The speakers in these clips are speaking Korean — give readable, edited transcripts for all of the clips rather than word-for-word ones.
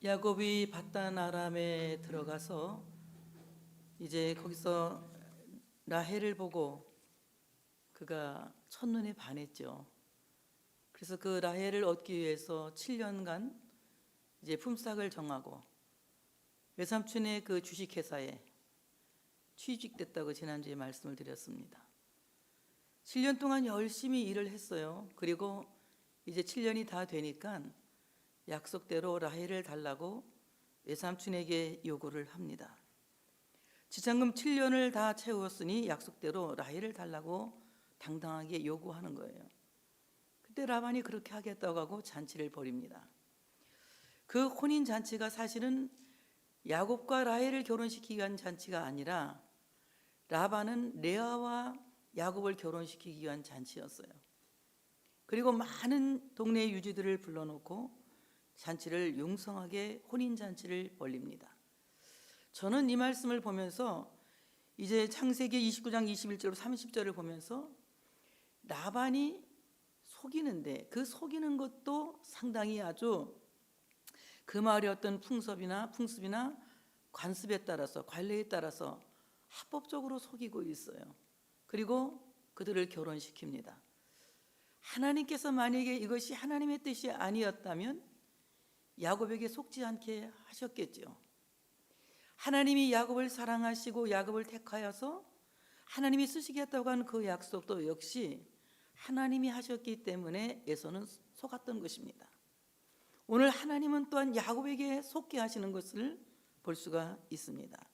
야곱이 바단 아람에 들어가서 이제 거기서 라헬을 보고 그가 첫눈에 반했죠. 그래서 그 라헬을 얻기 위해서 7년간 이제 품삯을 정하고 외삼촌의 그 주식회사에 취직됐다고 지난주에 말씀을 드렸습니다. 7년 동안 열심히 일을 했어요. 그리고 이제 7년이 다 되니까 약속대로 라헬을 달라고 외삼촌에게 요구를 합니다. 지참금 7년을 다 채웠으니 약속대로 라헬을 달라고 당당하게 요구하는 거예요. 그때 라반이 그렇게 하겠다고 하고 잔치를 벌입니다. 그 혼인 잔치가 사실은 야곱과 라헬을 결혼시키기 위한 잔치가 아니라 라반은 레아와 야곱을 결혼시키기 위한 잔치였어요. 그리고 많은 동네 유지들을 불러놓고 잔치를 융성하게 혼인 잔치를 벌립니다. 저는 이 말씀을 보면서 이제 창세기 29장 21절 30절을 보면서 라반이 속이는데 그 속이는 것도 상당히 아주 그 마을의 어떤 풍습이나 관습에 따라서 관례에 따라서 합법적으로 속이고 있어요. 그리고 그들을 결혼시킵니다. 하나님께서 만약에 이것이 하나님의 뜻이 아니었다면 야곱에게 속지 않게 하셨겠죠. 하나님이 야곱을 사랑하시고 야곱을 택하여서 하나님이 쓰시겠다고 한 그 약속도 역시 하나님이 하셨기 때문에 에서는 속았던 것입니다. 오늘 하나님은 또한 야곱에게 속게 하시는 것을 볼 수가 있습니다.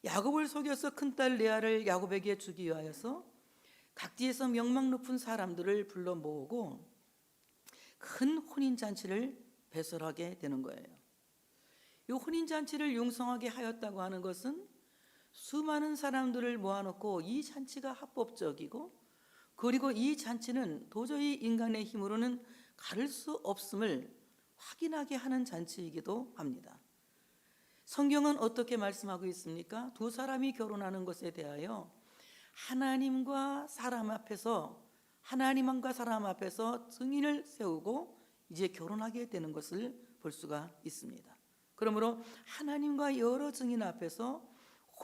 야곱을 속여서 큰딸 레아를 야곱에게 주기 위하여서 각지에서 명망 높은 사람들을 불러 모으고 큰 혼인잔치를 배설하게 되는 거예요. 이 혼인잔치를 융성하게 하였다고 하는 것은 수많은 사람들을 모아놓고 이 잔치가 합법적이고 그리고 이 잔치는 도저히 인간의 힘으로는 가를 수 없음을 확인하게 하는 잔치이기도 합니다. 성경은 어떻게 말씀하고 있습니까? 두 사람이 결혼하는 것에 대하여 하나님과 사람 앞에서 증인을 세우고 이제 결혼하게 되는 것을 볼 수가 있습니다. 그러므로 하나님과 여러 증인 앞에서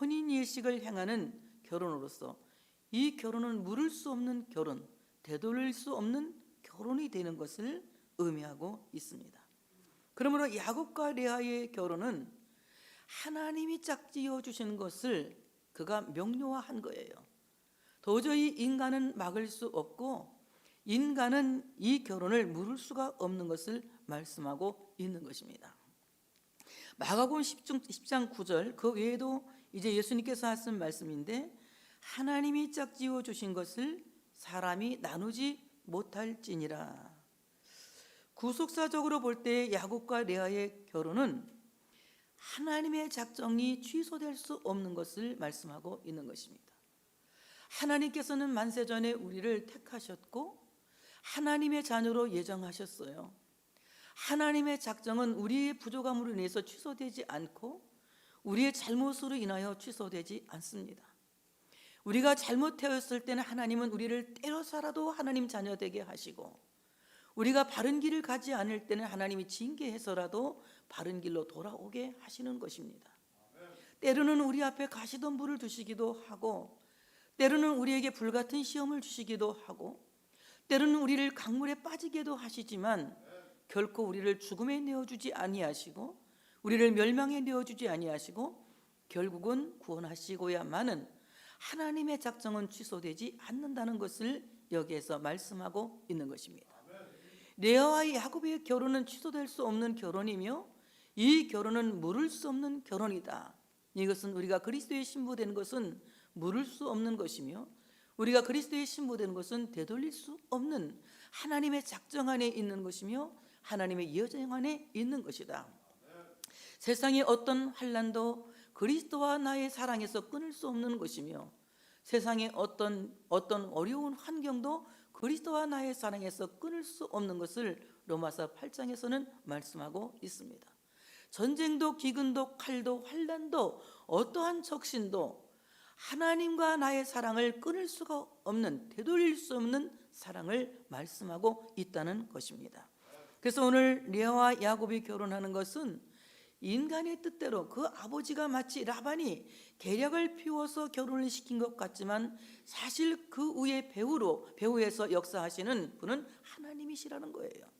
혼인일식을 행하는 결혼으로서 이 결혼은 물을 수 없는 결혼, 되돌릴 수 없는 결혼이 되는 것을 의미하고 있습니다. 그러므로 야곱과 레아의 결혼은 하나님이 짝지어 주신 것을 그가 명료화한 거예요. 도저히 인간은 막을 수 없고 인간은 이 결혼을 물을 수가 없는 것을 말씀하고 있는 것입니다. 마가복음 10장 9절 그 외에도 이제 예수님께서 하신 말씀인데 하나님이 짝지어 주신 것을 사람이 나누지 못할지니라. 구속사적으로 볼 때 야곱과 레아의 결혼은 하나님의 작정이 취소될 수 없는 것을 말씀하고 있는 것입니다. 하나님께서는 만세전에 우리를 택하셨고 하나님의 자녀로 예정하셨어요. 하나님의 작정은 우리의 부족함으로 인해서 취소되지 않고 우리의 잘못으로 인하여 취소되지 않습니다. 우리가 잘못되었을 때는 하나님은 우리를 때려서라도 하나님 자녀 되게 하시고 우리가 바른 길을 가지 않을 때는 하나님이 징계해서라도 바른 길로 돌아오게 하시는 것입니다. 때로는 우리 앞에 가시덤불을 두시기도 하고 때로는 우리에게 불같은 시험을 주시기도 하고 때로는 우리를 강물에 빠지게도 하시지만 결코 우리를 죽음에 내어주지 아니하시고 우리를 멸망에 내어주지 아니하시고 결국은 구원하시고야만은 하나님의 작정은 취소되지 않는다는 것을 여기에서 말씀하고 있는 것입니다. 레아와 야곱의 결혼은 취소될 수 없는 결혼이며 이 결혼은 물을 수 없는 결혼이다. 이것은 우리가 그리스도의 신부된 것은 물을 수 없는 것이며 우리가 그리스도의 신부된 것은 되돌릴 수 없는 하나님의 작정 안에 있는 것이며 하나님의 예정 안에 있는 것이다. 세상의 어떤 환난도 그리스도와 나의 사랑에서 끊을 수 없는 것이며 세상의 어떤 어려운 환경도 그리스도와 나의 사랑에서 끊을 수 없는 것을 로마서 8장에서는 말씀하고 있습니다. 전쟁도 기근도 칼도 환난도 어떠한 적신도 하나님과 나의 사랑을 끊을 수가 없는 되돌릴 수 없는 사랑을 말씀하고 있다는 것입니다. 그래서 오늘 레아와 야곱이 결혼하는 것은 인간의 뜻대로 그 아버지가 마치 라반이 계략을 피워서 결혼을 시킨 것 같지만 사실 그 위에 배후에서 역사하시는 분은 하나님이시라는 거예요.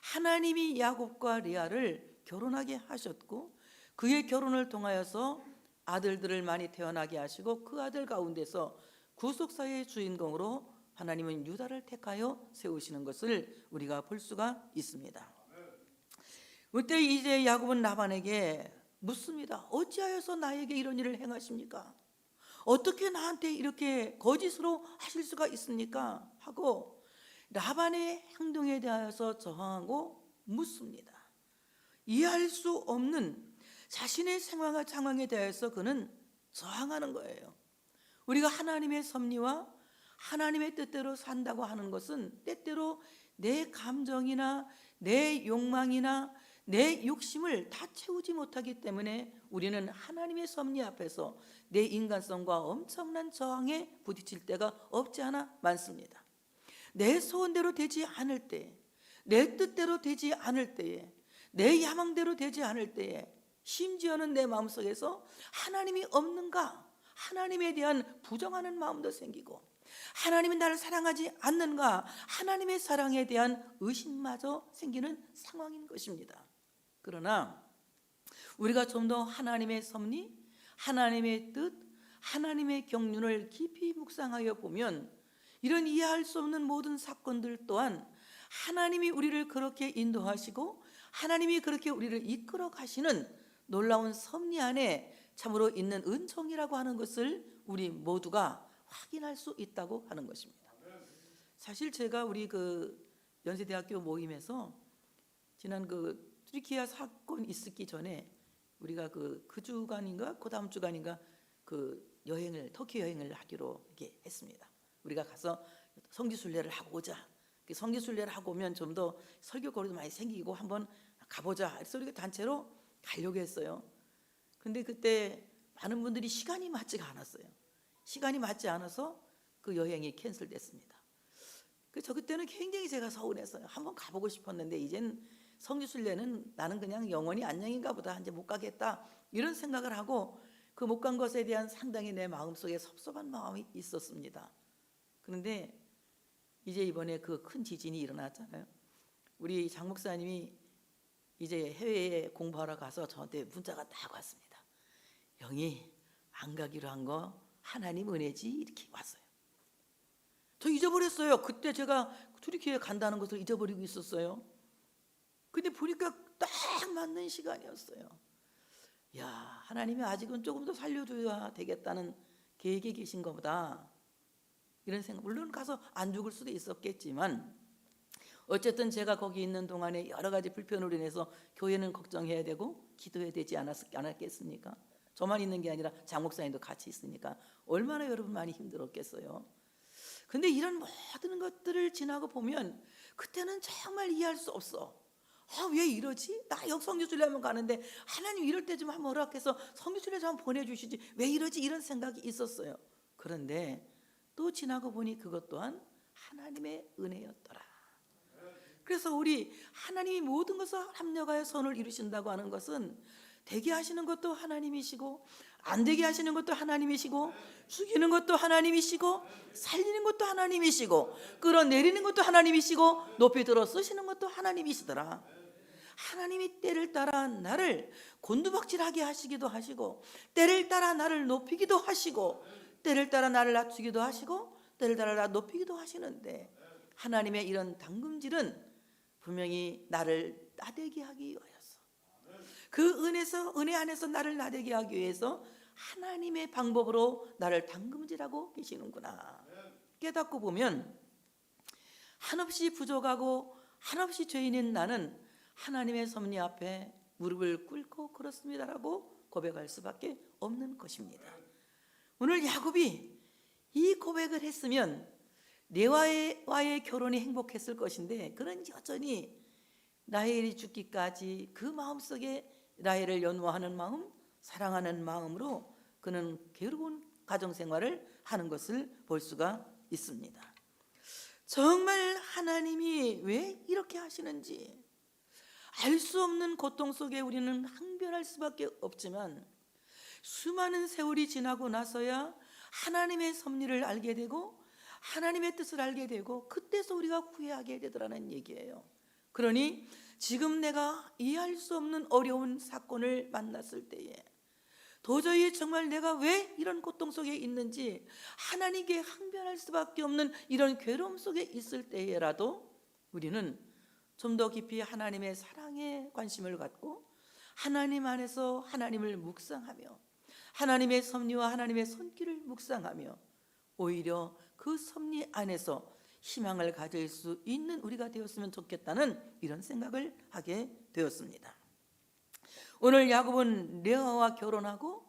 하나님이 야곱과 레아를 결혼하게 하셨고 그의 결혼을 통하여서 아들들을 많이 태어나게 하시고 그 아들 가운데서 구속사의 주인공으로 하나님은 유다를 택하여 세우시는 것을 우리가 볼 수가 있습니다. 그때 이제 야곱은 라반에게 묻습니다. 어찌하여서 나에게 이런 일을 행하십니까? 어떻게 나한테 이렇게 거짓으로 하실 수가 있습니까? 하고 라반의 행동에 대하여서 저항하고 묻습니다. 이해할 수 없는 자신의 상황에 대해서 그는 저항하는 거예요. 우리가 하나님의 섭리와 하나님의 뜻대로 산다고 하는 것은 때때로 내 감정이나 내 욕망이나 내 욕심을 다 채우지 못하기 때문에 우리는 하나님의 섭리 앞에서 내 인간성과 엄청난 저항에 부딪힐 때가 없지 않아 많습니다. 내 소원대로 되지 않을 때, 내 뜻대로 되지 않을 때에, 내 야망대로 되지 않을 때에, 심지어는 내 마음속에서 하나님이 없는가, 하나님에 대한 부정하는 마음도 생기고 하나님이 나를 사랑하지 않는가, 하나님의 사랑에 대한 의심마저 생기는 상황인 것입니다. 그러나 우리가 좀 더 하나님의 섭리, 하나님의 뜻, 하나님의 경륜을 깊이 묵상하여 보면 이런 이해할 수 없는 모든 사건들 또한 하나님이 우리를 그렇게 인도하시고 하나님이 그렇게 우리를 이끌어 가시는 놀라운 섭리 안에 참으로 있는 은총이라고 하는 것을 우리 모두가 확인할 수 있다고 하는 것입니다. 사실 제가 우리 그 연세대학교 모임에서 지난 그 튀르키예 사건 있기 전에 우리가 그 주간인가 그 다음 주간인가 그 여행을 터키 여행을 하기로 이렇게 했습니다. 우리가 가서 성지순례를 하고 오자. 성지순례를 하고 오면 좀 더 설교거리도 많이 생기고 한번 가보자. 그래서 우리가 단체로 가려고 했어요. 근데 그때 많은 분들이 시간이 맞지가 않았어요. 시간이 맞지 않아서 그 여행이 캔슬됐습니다. 그래서 그때는 굉장히 제가 서운했어요. 한번 가보고 싶었는데 이젠 성지순례는 나는 그냥 영원히 안녕인가 보다, 이제 못 가겠다, 이런 생각을 하고 그 못 간 것에 대한 상당히 내 마음속에 섭섭한 마음이 있었습니다. 그런데 이제 이번에 그 큰 지진이 일어났잖아요. 우리 장 목사님이 이제 해외에 공부하러 가서 저한테 문자가 딱 왔습니다. 영희, 안 가기로 한 거 하나님 은혜지, 이렇게 왔어요. 저 잊어버렸어요. 그때 제가 튀르키예에 간다는 것을 잊어버리고 있었어요. 근데 보니까 딱 맞는 시간이었어요. 야, 하나님이 아직은 조금 더 살려줘야 되겠다는 계획에 계신 것보다, 이런 생각. 물론 가서 안 죽을 수도 있었겠지만 어쨌든 제가 거기 있는 동안에 여러 가지 불편으로 인해서 교회는 걱정해야 되고 기도해야 되지 않았겠습니까? 저만 있는 게 아니라 장 목사님도 같이 있으니까 얼마나 여러분 많이 힘들었겠어요. 근데 이런 모든 것들을 지나고 보면 그때는 정말 이해할 수 없어. 왜 이러지? 나 여기 성지순례 하면 가는데 하나님 이럴 때 좀 한번 허락해서 성지순례 좀 한번 보내주시지, 왜 이러지? 이런 생각이 있었어요. 그런데 또 지나고 보니 그것 또한 하나님의 은혜였더라. 그래서 우리 하나님이 모든 것을 합력하여 선을 이루신다고 하는 것은 되게 하시는 것도 하나님이시고 안 되게 하시는 것도 하나님이시고 죽이는 것도 하나님이시고 살리는 것도 하나님이시고 끌어내리는 것도 하나님이시고 높이 들어 쓰시는 것도 하나님이시더라. 하나님이 때를 따라 나를 곤두박질하게 하시기도 하시고 때를 따라 나를 높이기도 하시고 때를 따라 나를 낮추기도 하시고 때를 따라 나를 높이기도 하시는데, 하나님의 이런 당금질은 분명히 나를 나대게 하기 위하여서, 그 은혜 안에서 나를 나대게 하기 위해서 하나님의 방법으로 나를 당금질하고 계시는구나 깨닫고 보면 한없이 부족하고 한없이 죄인인 나는 하나님의 섭리 앞에 무릎을 꿇고 그렇습니다라고 고백할 수밖에 없는 것입니다. 오늘 야곱이 이 고백을 했으면 레아와의 결혼이 행복했을 것인데 그는 여전히 라헬이 죽기까지 그 마음속에 라헬을 연모하는 마음, 사랑하는 마음으로 그는 괴로운 가정생활을 하는 것을 볼 수가 있습니다. 정말 하나님이 왜 이렇게 하시는지, 알 수 없는 고통 속에 우리는 항변할 수밖에 없지만 수많은 세월이 지나고 나서야 하나님의 섭리를 알게 되고 하나님의 뜻을 알게 되고 그때서 우리가 후회하게 되더라는 얘기예요. 그러니 지금 내가 이해할 수 없는 어려운 사건을 만났을 때에 도저히 정말 내가 왜 이런 고통 속에 있는지 하나님께 항변할 수밖에 없는 이런 괴로움 속에 있을 때에라도 우리는 좀 더 깊이 하나님의 사랑에 관심을 갖고 하나님 안에서 하나님을 묵상하며 하나님의 섭리와 하나님의 손길을 묵상하며 오히려 그 섭리 안에서 희망을 가질 수 있는 우리가 되었으면 좋겠다는 이런 생각을 하게 되었습니다. 오늘 야곱은 레아와 결혼하고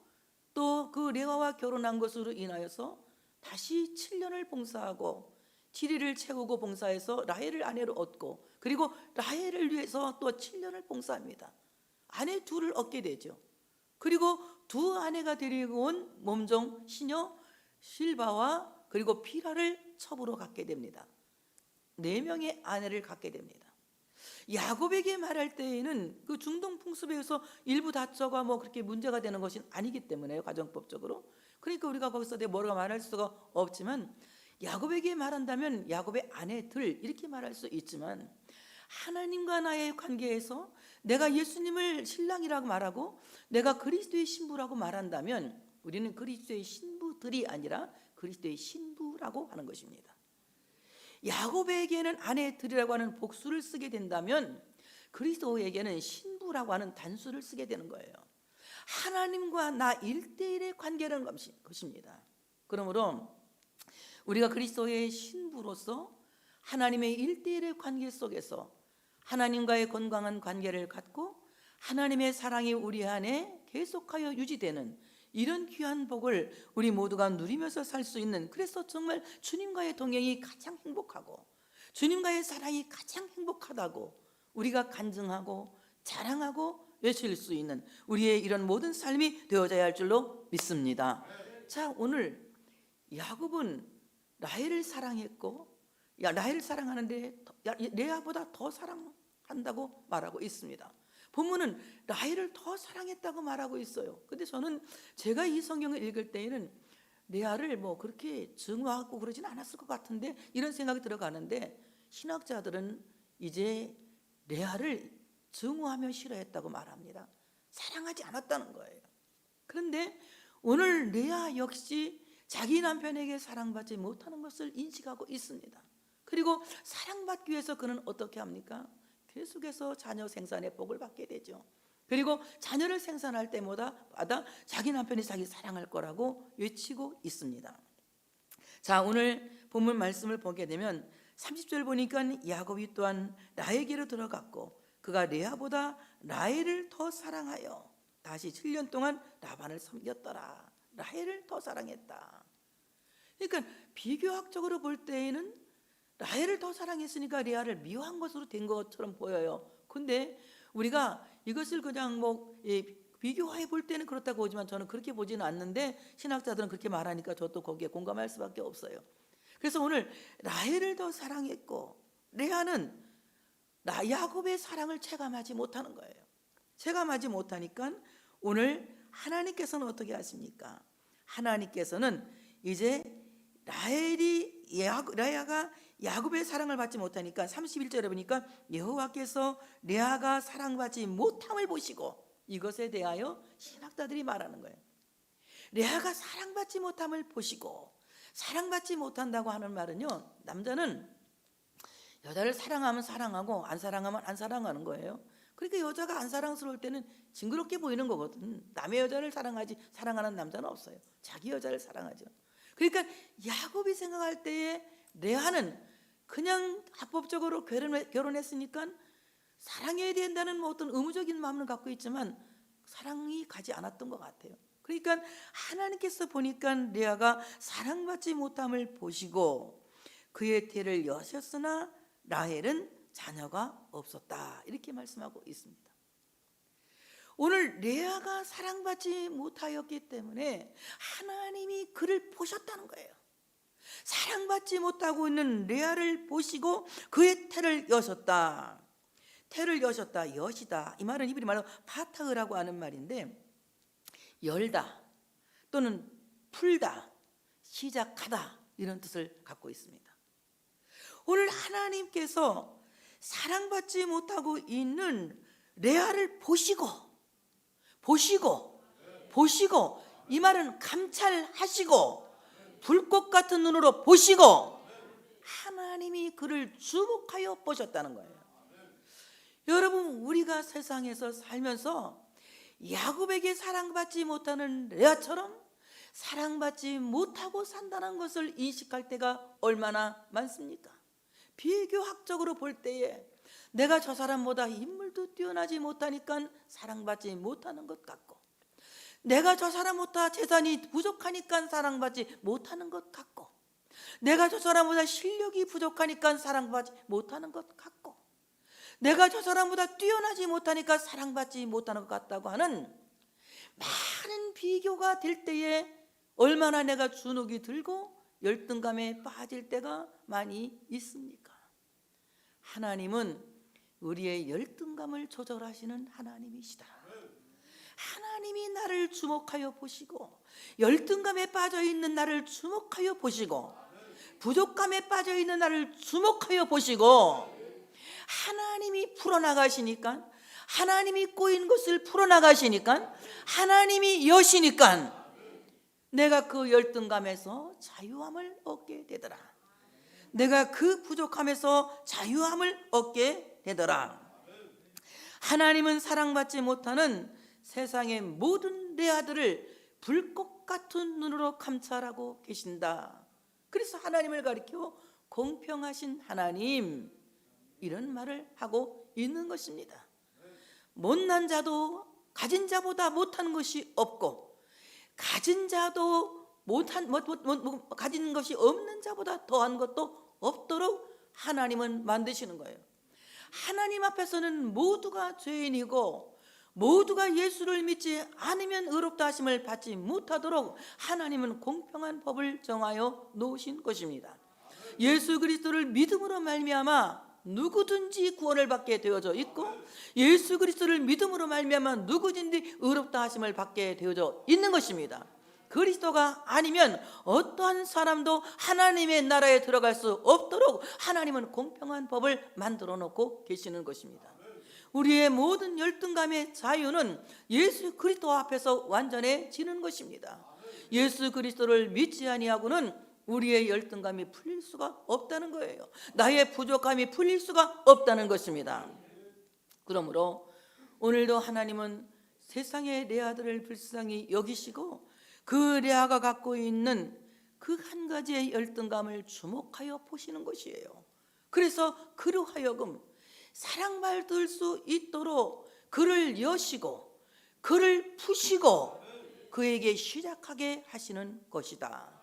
또 그 레아와 결혼한 것으로 인하여서 다시 7년을 봉사하고 7일을 채우고 봉사해서 라헬을 아내로 얻고 그리고 라헬을 위해서 또 7년을 봉사합니다. 아내 둘을 얻게 되죠. 그리고 두 아내가 데리고 온 몸종 시녀 실바와 그리고 비라를 첩으로 갖게 됩니다. 4명의 아내를 갖게 됩니다. 야곱에게 말할 때에는 그 중동 풍습에 의해서 일부 다처가 뭐 그렇게 문제가 되는 것이 아니기 때문에요, 가정법적으로. 그러니까 우리가 거기서 뭐라고 말할 수가 없지만 야곱에게 말한다면 야곱의 아내들 이렇게 말할 수 있지만 하나님과 나의 관계에서 내가 예수님을 신랑이라고 말하고 내가 그리스도의 신부라고 말한다면 우리는 그리스도의 신부들이 아니라 그리스도의 신부라고 하는 것입니다. 야곱에게는 아내들이라고 하는 복수를 쓰게 된다면 그리스도에게는 신부라고 하는 단수를 쓰게 되는 거예요. 하나님과 나 1대1의 관계라는 것입니다. 그러므로 우리가 그리스도의 신부로서 하나님의 1대1의 관계 속에서 하나님과의 건강한 관계를 갖고 하나님의 사랑이 우리 안에 계속하여 유지되는 이런 귀한 복을 우리 모두가 누리면서 살 수 있는, 그래서 정말 주님과의 동행이 가장 행복하고 주님과의 사랑이 가장 행복하다고 우리가 간증하고 자랑하고 외칠 수 있는 우리의 이런 모든 삶이 되어져야 할 줄로 믿습니다. 자, 오늘 야곱은 라헬을 사랑했고 라헬을 사랑하는데 레아보다 더 사랑한다고 말하고 있습니다. 본문은 라헬을 더 사랑했다고 말하고 있어요. 근데 저는 제가 이 성경을 읽을 때에는 레아를 뭐 그렇게 증오하고 그러진 않았을 것 같은데 이런 생각이 들어가는데 신학자들은 이제 레아를 증오하며 싫어했다고 말합니다. 사랑하지 않았다는 거예요. 그런데 오늘 레아 역시 자기 남편에게 사랑받지 못하는 것을 인식하고 있습니다. 그리고 사랑받기 위해서 그는 어떻게 합니까? 계속해서 자녀 생산의 복을 받게 되죠. 그리고 자녀를 생산할 때마다 자기 남편이 자기 사랑할 거라고 외치고 있습니다. 자, 오늘 본문 말씀을 보게 되면 30절 보니까 야곱이 또한 라헬에게로 들어갔고 그가 레아보다 라헬을 더 사랑하여 다시 7년 동안 라반을 섬겼더라. 라헬을 더 사랑했다. 그러니까 비교학적으로 볼 때에는 라헬을 더 사랑했으니까 레아를 미워한 것으로 된 것처럼 보여요. 근데 우리가 이것을 그냥 비교해 볼 때는 그렇다고 보지만 저는 그렇게 보지는 않는데 신학자들은 그렇게 말하니까 저도 거기에 공감할 수밖에 없어요. 그래서 오늘 라헬을 더 사랑했고 레아는 야곱의 사랑을 체감하지 못하는 거예요. 체감하지 못하니까 오늘 하나님께서는 어떻게 하십니까? 하나님께서는 이제 레아가 야곱의 사랑을 받지 못하니까 31절에 보니까 여호와께서 레아가 사랑받지 못함을 보시고, 이것에 대하여 신학자들이 말하는 거예요. 레아가 사랑받지 못함을 보시고, 사랑받지 못한다고 하는 말은요, 남자는 여자를 사랑하면 사랑하고 안 사랑하면 안 사랑하는 거예요. 그러니까 여자가 안 사랑스러울 때는 징그럽게 보이는 거거든. 남의 여자를 사랑하는 남자는 없어요. 자기 여자를 사랑하죠. 그러니까 야곱이 생각할 때에 레아는 그냥 합법적으로 결혼했으니까 사랑해야 된다는 어떤 의무적인 마음을 갖고 있지만 사랑이 가지 않았던 것 같아요. 그러니까 하나님께서 보니까 레아가 사랑받지 못함을 보시고 그의 태를 여셨으나 라헬은 자녀가 없었다, 이렇게 말씀하고 있습니다. 오늘 레아가 사랑받지 못하였기 때문에 하나님이 그를 보셨다는 거예요. 사랑받지 못하고 있는 레아를 보시고 그의 태를 여셨다. 태를 여셨다, 여시다, 이 말은 히브리 말로 파타흐라고 하는 말인데, 열다 또는 풀다, 시작하다, 이런 뜻을 갖고 있습니다. 오늘 하나님께서 사랑받지 못하고 있는 레아를 보시고, 이 말은 감찰하시고 불꽃 같은 눈으로 보시고 하나님이 그를 주목하여 보셨다는 거예요. 여러분, 우리가 세상에서 살면서 야곱에게 사랑받지 못하는 레아처럼 사랑받지 못하고 산다는 것을 인식할 때가 얼마나 많습니까? 비교학적으로 볼 때에 내가 저 사람보다 인물도 뛰어나지 못하니까 사랑받지 못하는 것 같고, 내가 저 사람보다 재산이 부족하니까 사랑받지 못하는 것 같고, 내가 저 사람보다 실력이 부족하니까 사랑받지 못하는 것 같고, 내가 저 사람보다 뛰어나지 못하니까 사랑받지 못하는 것 같다고 하는 많은 비교가 될 때에 얼마나 내가 주눅이 들고 열등감에 빠질 때가 많이 있습니까? 하나님은 우리의 열등감을 조절하시는 하나님이시다. 하나님이 나를 주목하여 보시고, 열등감에 빠져있는 나를 주목하여 보시고, 부족감에 빠져있는 나를 주목하여 보시고, 하나님이 풀어나가시니까, 하나님이 꼬인 것을 풀어나가시니까, 하나님이 여시니까 내가 그 열등감에서 자유함을 얻게 되더라. 내가 그 부족함에서 자유함을 얻게 되더라. 하나님은 사랑받지 못하는 세상의 모든 레아들을 불꽃 같은 눈으로 감찰하고 계신다. 그래서 하나님을 가리켜 공평하신 하나님, 이런 말을 하고 있는 것입니다. 못난 자도 가진 자보다 못한 것이 없고, 가진 자도 가진 것이 없는 자보다 더한 것도 없도록 하나님은 만드시는 거예요. 하나님 앞에서는 모두가 죄인이고, 모두가 예수를 믿지 않으면 의롭다 하심을 받지 못하도록 하나님은 공평한 법을 정하여 놓으신 것입니다. 예수 그리스도를 믿음으로 말미암아 누구든지 구원을 받게 되어져 있고, 예수 그리스도를 믿음으로 말미암아 누구든지 의롭다 하심을 받게 되어져 있는 것입니다. 그리스도가 아니면 어떠한 사람도 하나님의 나라에 들어갈 수 없도록 하나님은 공평한 법을 만들어 놓고 계시는 것입니다. 우리의 모든 열등감의 자유는 예수 그리스도 앞에서 완전해지는 것입니다. 예수 그리스도를 믿지 아니하고는 우리의 열등감이 풀릴 수가 없다는 거예요. 나의 부족함이 풀릴 수가 없다는 것입니다. 그러므로 오늘도 하나님은 세상의 레아들을 불쌍히 여기시고, 그 레아가 갖고 있는 그 한 가지의 열등감을 주목하여 보시는 것이에요. 그래서 그로 하여금 사랑받을 수 있도록 그를 여시고 그를 푸시고 그에게 시작하게 하시는 것이다.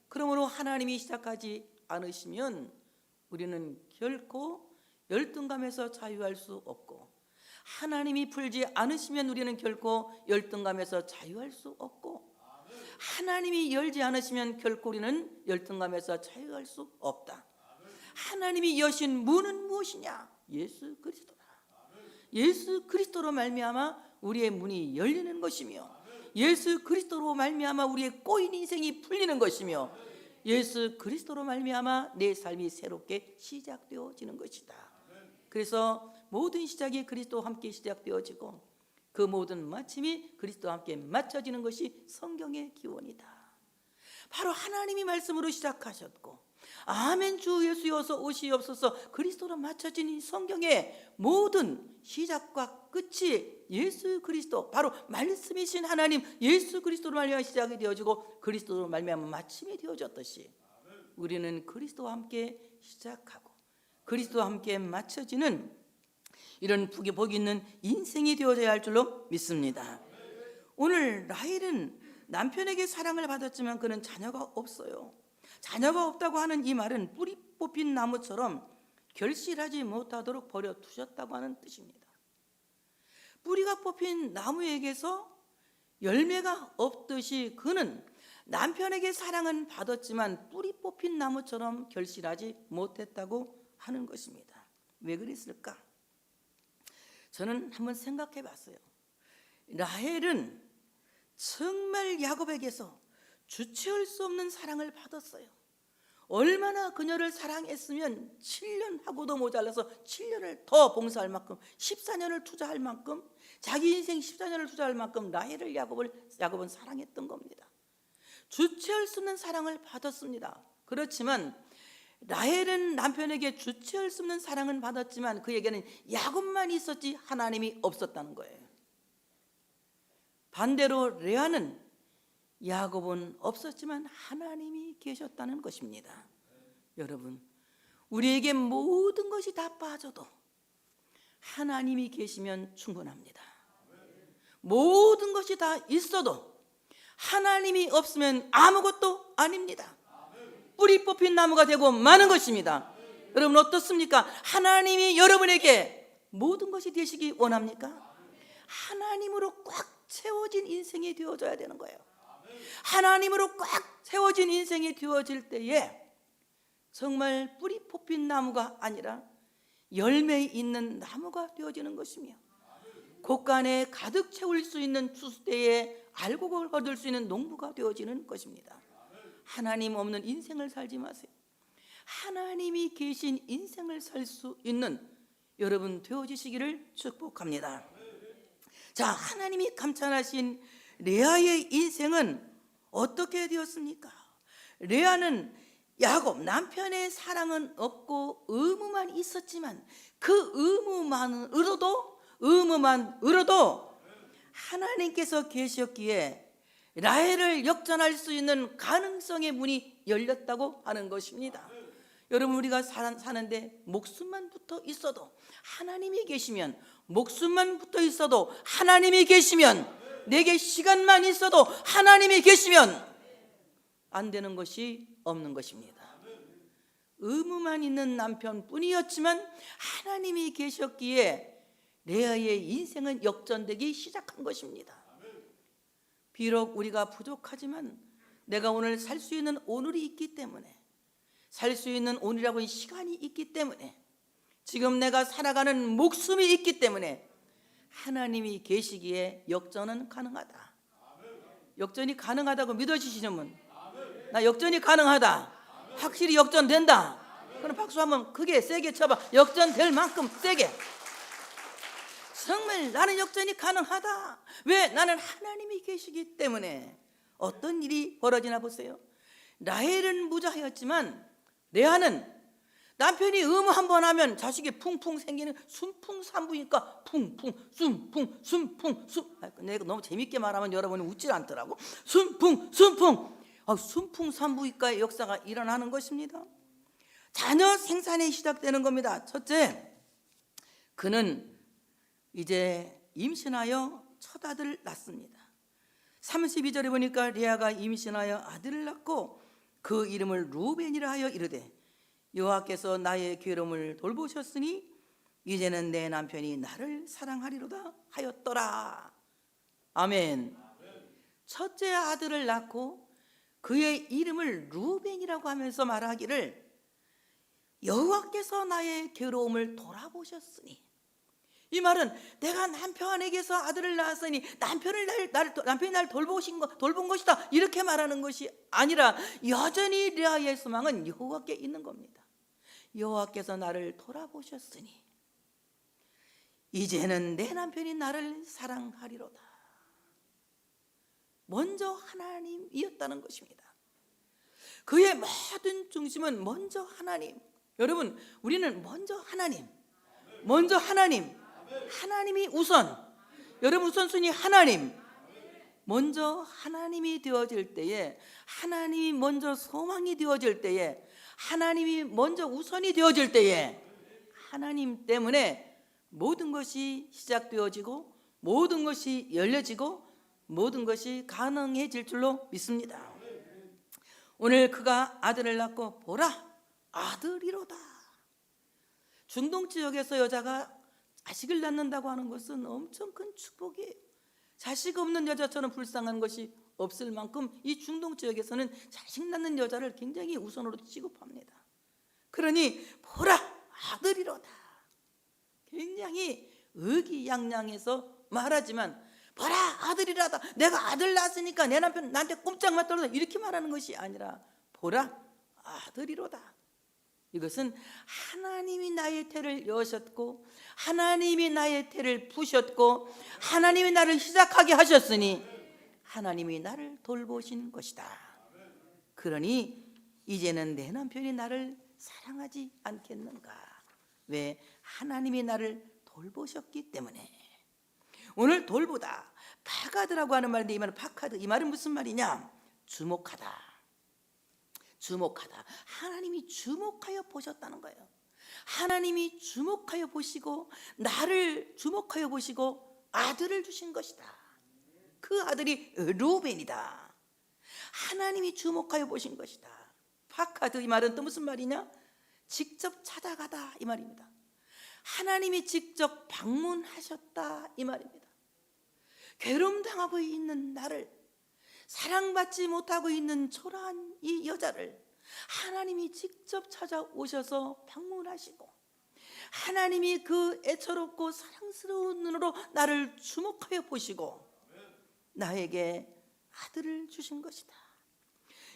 그러므로 하나님이 시작하지 않으시면 우리는 결코 열등감에서 자유할 수 없고, 하나님이 풀지 않으시면 우리는 결코 열등감에서 자유할 수 없고, 하나님이 열지 않으시면 결코 우리는 열등감에서 자유할 수 없다. 하나님이 여신 문은 무엇이냐? 예수 그리스도다. 예수 그리스도로 말미암아 우리의 문이 열리는 것이며, 예수 그리스도로 말미암아 우리의 꼬인 인생이 풀리는 것이며, 예수 그리스도로 말미암아 내 삶이 새롭게 시작되어지는 것이다. 그래서 모든 시작이 그리스도와 함께 시작되어지고, 그 모든 마침이 그리스도와 함께 맞춰지는 것이 성경의 기원이다. 바로 하나님이 말씀으로 시작하셨고, 아멘 주 예수여서 오시옵소서, 그리스도로 맞춰진 이 성경의 모든 시작과 끝이 예수 그리스도, 바로 말씀이신 하나님 예수 그리스도로 말미암아 시작이 되어지고 그리스도로 말미암아 마침이 되어졌듯이, 우리는 그리스도와 함께 시작하고 그리스도와 함께 맞춰지는 이런 복이 있는 인생이 되어져야 할 줄로 믿습니다. 오늘 라헬은 남편에게 사랑을 받았지만 그는 자녀가 없어요. 자녀가 없다고 하는 이 말은 뿌리 뽑힌 나무처럼 결실하지 못하도록 버려 두셨다고 하는 뜻입니다. 뿌리가 뽑힌 나무에게서 열매가 없듯이 그는 남편에게 사랑은 받았지만 뿌리 뽑힌 나무처럼 결실하지 못했다고 하는 것입니다. 왜 그랬을까? 저는 한번 생각해 봤어요. 라헬은 정말 야곱에게서 주체할 수 없는 사랑을 받았어요. 얼마나 그녀를 사랑했으면 7년 하고도 모자라서 7년을 더 봉사할 만큼, 14년을 투자할 만큼, 자기 인생 14년을 투자할 만큼 라헬을 야곱은 사랑했던 겁니다. 주체할 수 없는 사랑을 받았습니다. 그렇지만 라헬은 남편에게 주체할 수 없는 사랑은 받았지만 그에게는 야곱만 있었지 하나님이 없었다는 거예요. 반대로 레아는 야곱은 없었지만 하나님이 계셨다는 것입니다. 여러분, 우리에게 모든 것이 다 빠져도 하나님이 계시면 충분합니다. 모든 것이 다 있어도 하나님이 없으면 아무것도 아닙니다. 뿌리 뽑힌 나무가 되고 마는 것입니다. 여러분 어떻습니까? 하나님이 여러분에게 모든 것이 되시기 원합니까? 하나님으로 꽉 채워진 인생이 되어져야 되는 거예요. 하나님으로 꽉 채워진 인생이 되어질 때에 정말 뿌리 뽑힌 나무가 아니라 열매 있는 나무가 되어지는 것이며 곳간에 가득 채울 수 있는 추수때에 알곡을 거둘 수 있는 농부가 되어지는 것입니다. 하나님 없는 인생을 살지 마세요. 하나님이 계신 인생을 살 수 있는 여러분 되어지시기를 축복합니다. 자, 하나님이 감찰하신 레아의 인생은 어떻게 되었습니까? 레아는 야곱 남편의 사랑은 없고 의무만 있었지만 그 의무만으로도 하나님께서 계셨기에 라헬을 역전할 수 있는 가능성의 문이 열렸다고 하는 것입니다. 여러분 우리가 사는데 목숨만 붙어 있어도 하나님이 계시면, 목숨만 붙어 있어도 하나님이 계시면, 내게 시간만 있어도 하나님이 계시면 안 되는 것이 없는 것입니다. 의무만 있는 남편뿐이었지만 하나님이 계셨기에 레아의 인생은 역전되기 시작한 것입니다. 비록 우리가 부족하지만 내가 오늘 살 수 있는 오늘이 있기 때문에, 살 수 있는 오늘이라고 하는 시간이 있기 때문에, 지금 내가 살아가는 목숨이 있기 때문에 하나님이 계시기에 역전은 가능하다. 역전이 가능하다고 믿어지시는 분, 나 역전이 가능하다, 확실히 역전된다, 그럼 박수 한번 크게 세게 쳐봐. 역전될 만큼 세게. 정말 나는 역전이 가능하다. 왜? 나는 하나님이 계시기 때문에. 어떤 일이 벌어지나 보세요. 라헬은 무자하였지만 레아는 남편이 의무 한 번 하면 자식이 풍풍 생기는 순풍산부니까 풍풍 순풍 순풍 순. 내가 너무 재밌게 말하면 여러분이 웃질 않더라고. 순풍 순풍산부인과의 역사가 일어나는 것입니다. 자녀 생산이 시작되는 겁니다. 첫째, 그는 이제 임신하여 첫 아들을 낳습니다. 32절에 보니까 레아가 임신하여 아들을 낳고 그 이름을 루벤이라 하여 이르되 여호와께서 나의 괴로움을 돌보셨으니 이제는 내 남편이 나를 사랑하리로다 하였더라. 아멘. 첫째 아들을 낳고 그의 이름을 루벤이라고 하면서 말하기를 여호와께서 나의 괴로움을 돌아보셨으니, 이 말은 내가 남편에게서 아들을 낳았으니 남편이 날 돌본 것이다, 이렇게 말하는 것이 아니라 여전히 레아의 소망은 여호와께 있는 겁니다. 여호와께서 나를 돌아보셨으니 이제는 내 남편이 나를 사랑하리로다. 먼저 하나님이었다는 것입니다. 그의 모든 중심은 먼저 하나님. 여러분 우리는 먼저 하나님, 하나님이 우선. 여러분 우선순위 하나님. 먼저 하나님이 되어질 때에, 하나님이 먼저 소망이 되어질 때에, 하나님이 먼저 우선이 되어질 때에 하나님 때문에 모든 것이 시작되어지고 모든 것이 열려지고 모든 것이 가능해질 줄로 믿습니다. 오늘 그가 아들을 낳고 보라 아들이로다. 중동 지역에서 여자가 자식을 낳는다고 하는 것은 엄청 큰 축복이에요. 자식 없는 여자처럼 불쌍한 것이 없을 만큼 이 중동 지역에서는 자식 낳는 여자를 굉장히 우선으로 취급합니다. 그러니 보라 아들이로다. 굉장히 의기양양해서 말하지만 보라 아들이라다, 내가 아들 낳았으니까 내 남편 나한테 꼼짝만 떨어져, 이렇게 말하는 것이 아니라 보라 아들이로다. 이것은 하나님이 나의 태를 여셨고 하나님이 나의 태를 푸셨고 하나님이 나를 시작하게 하셨으니 하나님이 나를 돌보신 것이다. 그러니 이제는 내 남편이 나를 사랑하지 않겠는가? 왜? 하나님이 나를 돌보셨기 때문에. 오늘 돌보다, 파가드라고 하는 말인데 이 말은 파카드, 이 말은 무슨 말이냐? 주목하다. 주목하다. 하나님이 주목하여 보셨다는 거예요. 하나님이 주목하여 보시고 나를 주목하여 보시고 아들을 주신 것이다. 그 아들이 루벤이다. 하나님이 주목하여 보신 것이다. 파카드, 이 말은 또 무슨 말이냐? 직접 찾아가다, 이 말입니다. 하나님이 직접 방문하셨다, 이 말입니다. 괴로움당하고 있는 나를, 사랑받지 못하고 있는 초라한 이 여자를 하나님이 직접 찾아오셔서 방문하시고 하나님이 그 애처롭고 사랑스러운 눈으로 나를 주목하여 보시고 나에게 아들을 주신 것이다.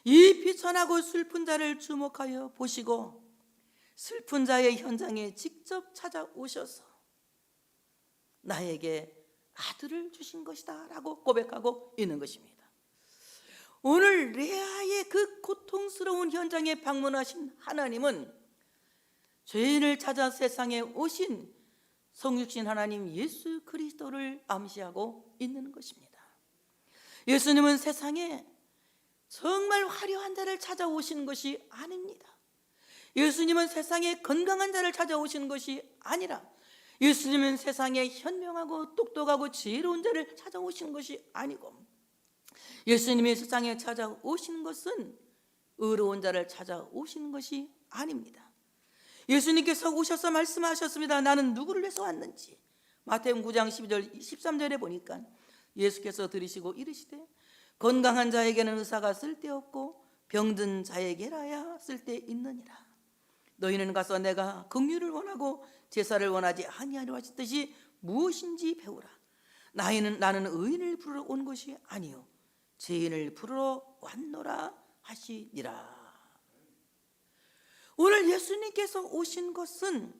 이 비천하고 슬픈 자를 주목하여 보시고 슬픈 자의 현장에 직접 찾아오셔서 나에게 아들을 주신 것이다 라고 고백하고 있는 것입니다. 오늘 레아의 그 고통스러운 현장에 방문하신 하나님은 죄인을 찾아 세상에 오신 성육신 하나님 예수 그리스도를 암시하고 있는 것입니다. 예수님은 세상에 정말 화려한 자를 찾아오신 것이 아닙니다. 예수님은 세상에 건강한 자를 찾아오신 것이 아니라 예수님은 세상에 현명하고 똑똑하고 지혜로운 자를 찾아오신 것이 아니고 예수님이 세상에 찾아오신 것은 의로운 자를 찾아오신 것이 아닙니다. 예수님께서 오셔서 말씀하셨습니다. 나는 누구를 위해서 왔는지. 마태복음 9장 12절 13절에 보니까 예수께서 들으시고 이르시되 건강한 자에게는 의사가 쓸데없고 병든 자에게라야 쓸데있느니라. 너희는 가서 내가 긍휼을 원하고 제사를 원하지 아니하려 하셨듯이 무엇인지 배우라. 나는 의인을 부르러 온 것이 아니요 죄인을 부르러 왔노라 하시니라. 오늘 예수님께서 오신 것은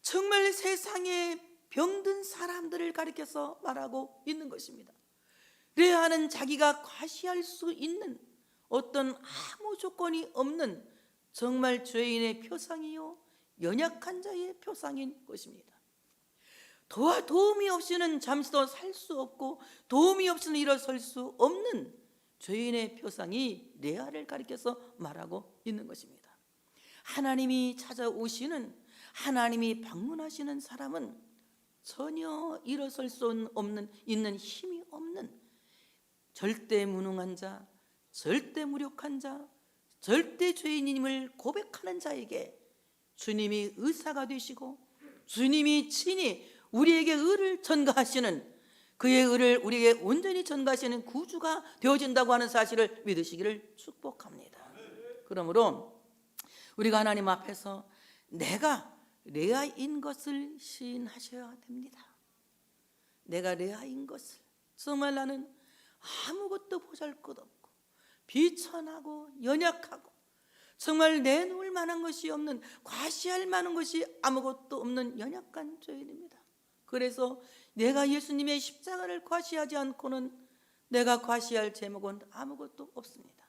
정말 세상에 병든 사람들을 가리켜서 말하고 있는 것입니다. 레아는 자기가 과시할 수 있는 어떤 아무 조건이 없는 정말 죄인의 표상이요 연약한 자의 표상인 것입니다. 도움이 없이는 잠시도 살 수 없고 도움이 없이는 일어설 수 없는 죄인의 표상이 레아를 가리켜서 말하고 있는 것입니다. 하나님이 찾아오시는, 하나님이 방문하시는 사람은 전혀 일어설 수 없는, 있는 힘이 없는 절대 무능한 자, 절대 무력한 자, 절대 죄인임을 고백하는 자에게 주님이 의사가 되시고 주님이 친히 우리에게 의를 전가하시는, 그의 의를 우리에게 온전히 전가하시는 구주가 되어진다고 하는 사실을 믿으시기를 축복합니다. 그러므로 우리가 하나님 앞에서 내가 레아인 것을 시인하셔야 됩니다. 내가 레아인 것을, 정말 나는 아무것도 보잘것없고 비천하고 연약하고 정말 내놓을 만한 것이 없는, 과시할 만한 것이 아무것도 없는 연약한 죄인입니다. 그래서 내가 예수님의 십자가를 과시하지 않고는 내가 과시할 제목은 아무것도 없습니다.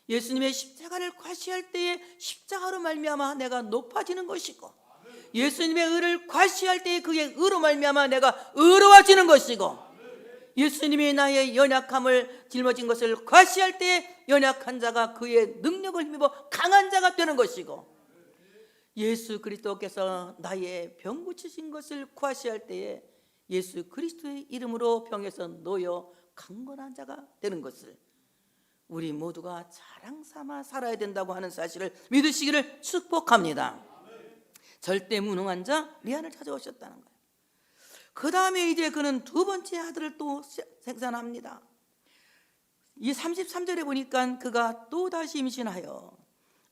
예수님의 십자가를 과시할 때에 십자가로 말미암아 내가 높아지는 것이고 예수님의 의를 과시할 때에 그의 의로 말미암아 내가 의로워지는 것이고 예수님이 나의 연약함을 짊어진 것을 과시할 때에 연약한 자가 그의 능력을 힘입어 강한 자가 되는 것이고 예수 그리스도께서 나의 병 고치신 것을 과시할 때에 예수 그리스도의 이름으로 병에서 놓여 강건한 자가 되는 것을 우리 모두가 자랑 삼아 살아야 된다고 하는 사실을 믿으시기를 축복합니다. 절대 무능한 자 레아를 찾아오셨다는 거예요. 그 다음에 이제 그는 두 번째 아들을 또 생산합니다. 이 33절에 보니까 그가 또 다시 임신하여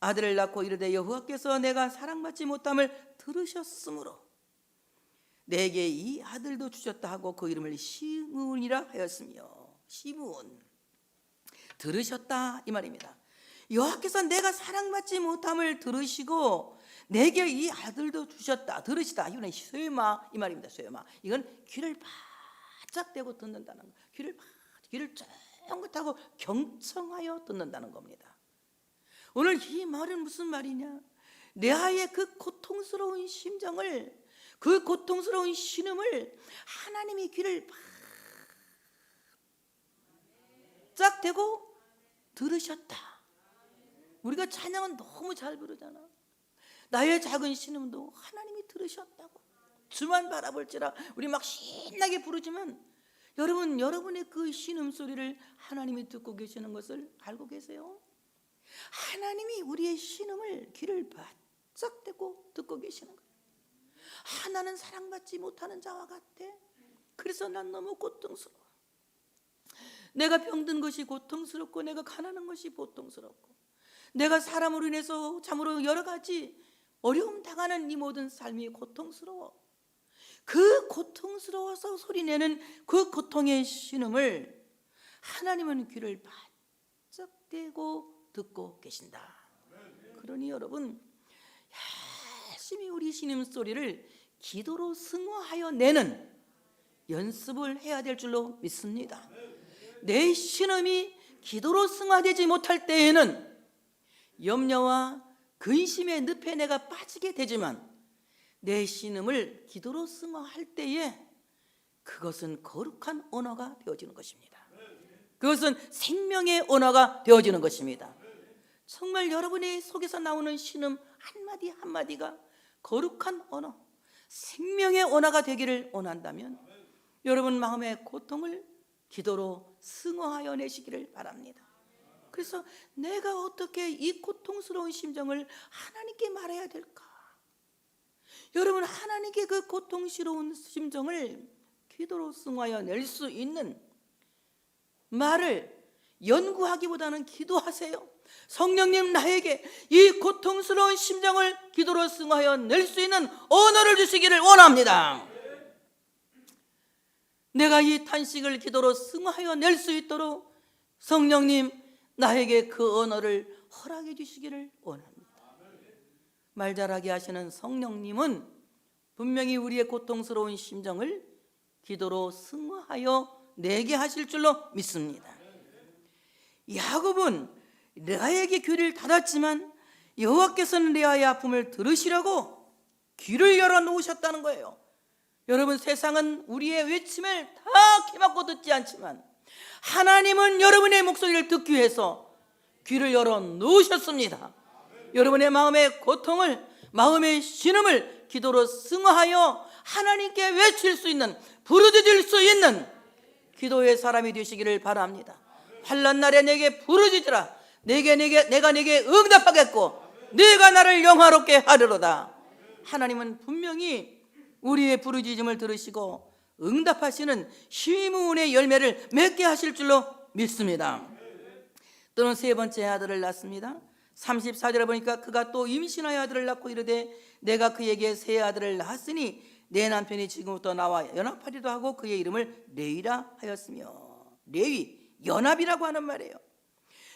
아들을 낳고 이르되 여호와께서 내가 사랑받지 못함을 들으셨으므로 내게 이 아들도 주셨다 하고 그 이름을 시므온이라 하였으며, 시므온, 들으셨다 이 말입니다. 여호와께서 내가 사랑받지 못함을 들으시고 내게 이 아들도 주셨다, 들으시다. 이거는 쇠마 이 말입니다. 쇠마, 이건 귀를 바짝 대고 듣는다는 거, 귀를 쫑긋하고 경청하여 듣는다는 겁니다. 오늘 이 말은 무슨 말이냐? 레아의 그 고통스러운 심정을, 그 고통스러운 신음을 하나님이 귀를 바짝 대고 들으셨다. 우리가 찬양은 너무 잘 부르잖아. 나의 작은 신음도 하나님이 들으셨다고. 주만 바라볼지라 우리 막 신나게 부르지만 여러분, 여러분의 그 신음 소리를 하나님이 듣고 계시는 것을 알고 계세요? 하나님이 우리의 신음을 귀를 바짝 대고 듣고 계시는 거예요. 나는 사랑받지 못하는 자와 같아. 그래서 난 너무 고통스러워. 내가 병든 것이 고통스럽고 내가 가난한 것이 고통스럽고 내가 사람으로 인해서 참으로 여러 가지 어려움 당하는 이 모든 삶이 고통스러워. 그 고통스러워서 소리내는 그 고통의 신음을 하나님은 귀를 바짝 대고 듣고 계신다. 그러니 여러분, 열심히 우리 신음 소리를 기도로 승화하여 내는 연습을 해야 될 줄로 믿습니다. 내 신음이 기도로 승화되지 못할 때에는 염려와 근심의 늪에 내가 빠지게 되지만 내 신음을 기도로 승화할 때에 그것은 거룩한 언어가 되어지는 것입니다. 그것은 생명의 언어가 되어지는 것입니다. 정말 여러분의 속에서 나오는 신음 한마디 한마디가 거룩한 언어, 생명의 언어가 되기를 원한다면 여러분 마음의 고통을 기도로 승화하여 내시기를 바랍니다. 그래서 내가 어떻게 이 고통스러운 심정을 하나님께 말해야 될까? 여러분, 하나님께 그 고통스러운 심정을 기도로 승화하여 낼 수 있는 말을 연구하기보다는 기도하세요. 성령님, 나에게 이 고통스러운 심정을 기도로 승화하여 낼 수 있는 언어를 주시기를 원합니다. 내가 이 탄식을 기도로 승화하여 낼 수 있도록 성령님, 나에게 그 언어를 허락해 주시기를 원합니다. 말 잘하게 하시는 성령님은 분명히 우리의 고통스러운 심정을 기도로 승화하여 내게 하실 줄로 믿습니다. 야곱은 레아에게 귀를 닫았지만 여호와께서는 레아의 아픔을 들으시려고 귀를 열어놓으셨다는 거예요. 여러분, 세상은 우리의 외침을 다 귀막고 듣지 않지만 하나님은 여러분의 목소리를 듣기 위해서 귀를 열어놓으셨습니다. 여러분의 마음의 고통을, 마음의 신음을 기도로 승화하여 하나님께 외칠 수 있는, 부르짖을 수 있는 기도의 사람이 되시기를 바랍니다. 환난 날에 내게 부르짖으라. 내가 내게 응답하겠고 네가 나를 영화롭게 하리로다. 하나님은 분명히 우리의 부르짖음을 들으시고 응답하시는 시므온의 열매를 맺게 하실 줄로 믿습니다. 또는 세 번째 아들을 낳습니다. 34절에 보니까 그가 또 임신하여 아들을 낳고 이르되 내가 그에게 세 아들을 낳았으니 내 남편이 지금부터 나와 연합하리도 하고 그의 이름을 레위라 하였으며, 레위, 연합이라고 하는 말이에요.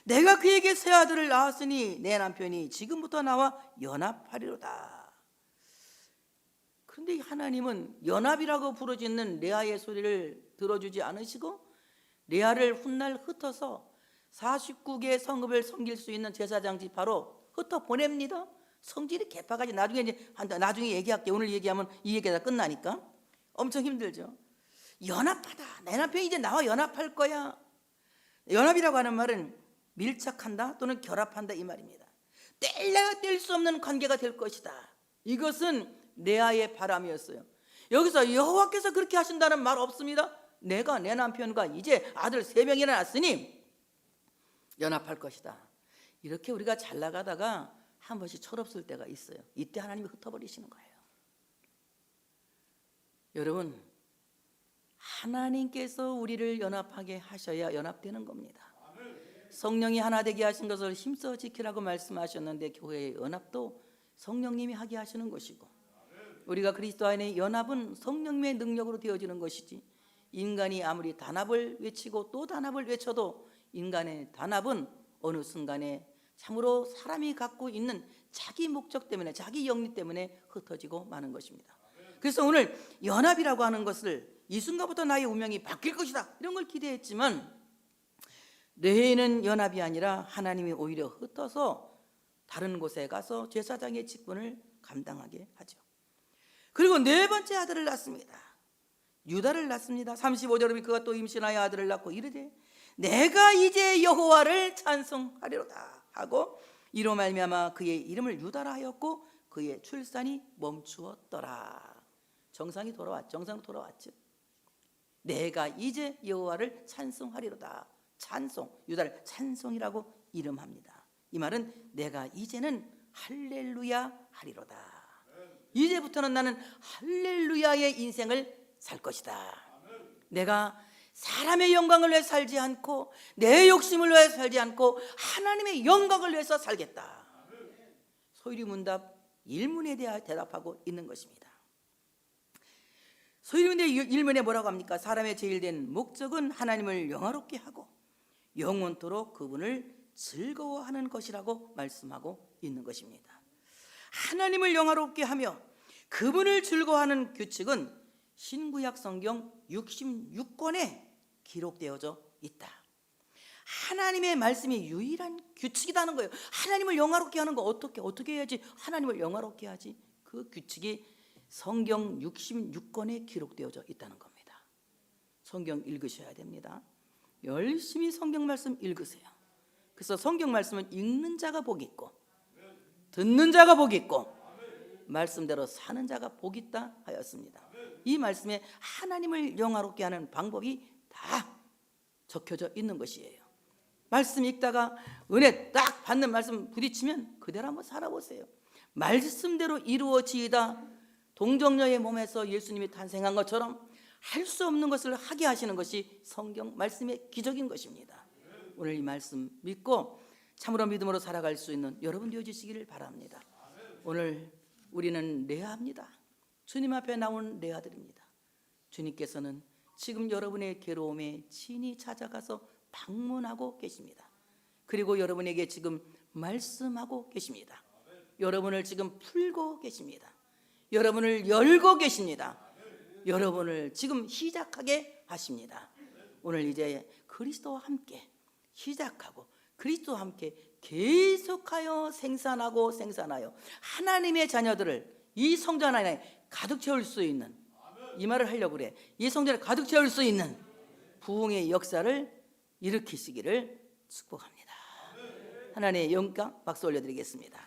내가 그에게 세 아들을 낳았으니 내 남편이 지금부터 나와 연합하리로다. 그런데 하나님은 연합이라고 부르짖는 레아의 소리를 들어주지 않으시고 레아를 훗날 흩어서 49개의 성읍을 섬길 수 있는 제사장 지파로 흩어 보냅니다. 성질이 개파가지. 나중에 얘기할게. 오늘 얘기하면 이 얘기가 다 끝나니까. 엄청 힘들죠. 연합하다. 내 남편이 이제 나와 연합할 거야. 연합이라고 하는 말은 밀착한다 또는 결합한다 이 말입니다. 뗄래야 뗄 수 없는 관계가 될 것이다. 이것은 레아의 바람이었어요. 여기서 여호와께서 그렇게 하신다는 말 없습니다. 내가 내 남편과 이제 아들 3명이나 낳았으니 연합할 것이다. 이렇게 우리가 잘 나가다가 한 번씩 철없을 때가 있어요. 이때 하나님이 흩어버리시는 거예요. 여러분, 하나님께서 우리를 연합하게 하셔야 연합되는 겁니다. 성령이 하나 되게 하신 것을 힘써 지키라고 말씀하셨는데 교회의 연합도 성령님이 하게 하시는 것이고 우리가 그리스도 안에 연합은 성령의 능력으로 되어지는 것이지, 인간이 아무리 단합을 외치고 또 단합을 외쳐도 인간의 단합은 어느 순간에 참으로 사람이 갖고 있는 자기 목적 때문에, 자기 영리 때문에 흩어지고 마는 것입니다. 그래서 오늘 연합이라고 하는 것을 이 순간부터 나의 운명이 바뀔 것이다, 이런 걸 기대했지만 뇌에는 연합이 아니라 하나님이 오히려 흩어서 다른 곳에 가서 제사장의 직분을 감당하게 하죠. 그리고 네 번째 아들을 낳습니다. 유다를 낳습니다. 35절에 그가 또 임신하여 아들을 낳고 이르되 내가 이제 여호와를 찬송하리로다 하고 이로 말미암아 그의 이름을 유다라 하였고 그의 출산이 멈추었더라. 정상이 돌아왔죠. 내가 이제 여호와를 찬송하리로다. 찬송, 유다를 찬송이라고 이름합니다. 이 말은 내가 이제는 할렐루야 하리로다. 이제부터는 나는 할렐루야의 인생을 살 것이다. 내가 사람의 영광을 위해 살지 않고 내 욕심을 위해 살지 않고 하나님의 영광을 위해서 살겠다. 소유리문답 1문에 대답하고 있는 것입니다. 소유리문답 1문에 뭐라고 합니까? 사람의 제일된 목적은 하나님을 영화롭게 하고 영원토록 그분을 즐거워하는 것이라고 말씀하고 있는 것입니다. 하나님을 영화롭게 하며 그분을 즐거워하는 규칙은 신구약 성경 66권에 기록되어져 있다. 하나님의 말씀이 유일한 규칙이라는 거예요. 하나님을 영화롭게 하는 거 어떻게 해야지 하나님을 영화롭게 하지? 그 규칙이 성경 66권에 기록되어져 있다는 겁니다. 성경 읽으셔야 됩니다. 열심히 성경 말씀 읽으세요. 그래서 성경 말씀은 읽는 자가 복이 있고 듣는 자가 복이 있고 말씀대로 사는 자가 복이 있다 하였습니다. 이 말씀에 하나님을 영화롭게 하는 방법이 다 적혀져 있는 것이에요. 말씀 읽다가 은혜 딱 받는 말씀 부딪히면 그대로 한번 살아보세요. 말씀대로 이루어지이다. 동정녀의 몸에서 예수님이 탄생한 것처럼 할 수 없는 것을 하게 하시는 것이 성경 말씀의 기적인 것입니다. 오늘 이 말씀 믿고 참으로 믿음으로 살아갈 수 있는 여러분 되어주시기를 바랍니다. 오늘 우리는 레아입니다. 주님 앞에 나온 레아들입니다. 주님께서는 지금 여러분의 괴로움에 친히 찾아가서 방문하고 계십니다. 그리고 여러분에게 지금 말씀하고 계십니다. 여러분을 지금 풀고 계십니다. 여러분을 열고 계십니다. 여러분을 지금 시작하게 하십니다. 오늘 이제 그리스도와 함께 시작하고 그리스도와 함께 계속하여 생산하고 생산하여 하나님의 자녀들을 이 성전 안에 가득 채울 수 있는, 이 말을 하려고 그래, 이 성전을 가득 채울 수 있는 부흥의 역사를 일으키시기를 축복합니다. 하나님의 영광 박수 올려드리겠습니다.